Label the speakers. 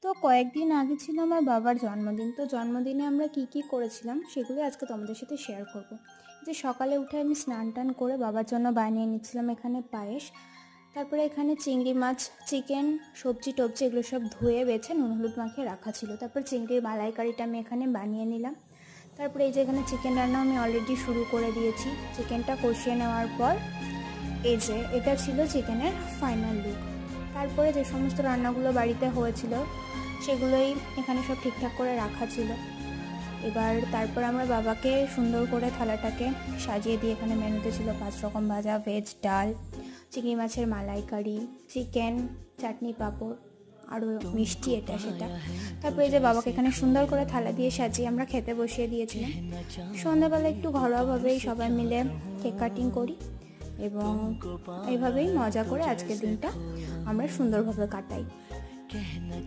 Speaker 1: তো কয়েকদিন আগে ছিল আমার বাবার জন্মদিন। তো জন্মদিনে আমরা কি করেছিলাম সেগুলো আজকে তোমাদের সাথে শেয়ার করব। যে সকালে উঠে আমি স্নান টান করে বাবার জন্য বানিয়ে নিচ্ছিলাম এখানে পায়েস। তারপরে এখানে চিংড়ি মাছ, চিকেন, সবজি টবজি এগুলো সব ধুয়ে বেছে নুন হলুদ মাখিয়ে রাখা ছিল। তারপর চিংড়ির মালাইকারিটা আমি এখানে বানিয়ে নিলাম। তারপরে এই যে এখানে চিকেন রান্না আমি অলরেডি শুরু করে দিয়েছি। চিকেনটা কষিয়ে নেওয়ার পর এই যে এটা ছিল চিকেনের ফাইনাল লুক। তারপরে যে সমস্ত রান্নাগুলো বাড়িতে হয়েছিল সেগুলোই এখানে সব ঠিকঠাক করে রাখা ছিল। এবার তারপর আমরা বাবাকে সুন্দর করে থালাটাকে সাজিয়ে দিয়ে এখানে মেনুতে ছিল 5 রকম ভাজা, ভেজ, ডাল, চিংড়ি মাছের মালাইকারি, চিকেন, চাটনি, পাঁপড়, আরও মিষ্টি এটা সেটা। তারপরে যে বাবাকে এখানে সুন্দর করে থালা দিয়ে সাজিয়ে আমরা খেতে বসিয়ে দিয়েছিলাম। সন্ধ্যাবেলা একটু ঘরোয়াভাবেই সবাই মিলে কেক কাটিং করি এবং এইভাবেই মজা করে আজকের দিনটা আমরা সুন্দরভাবে কাটাই।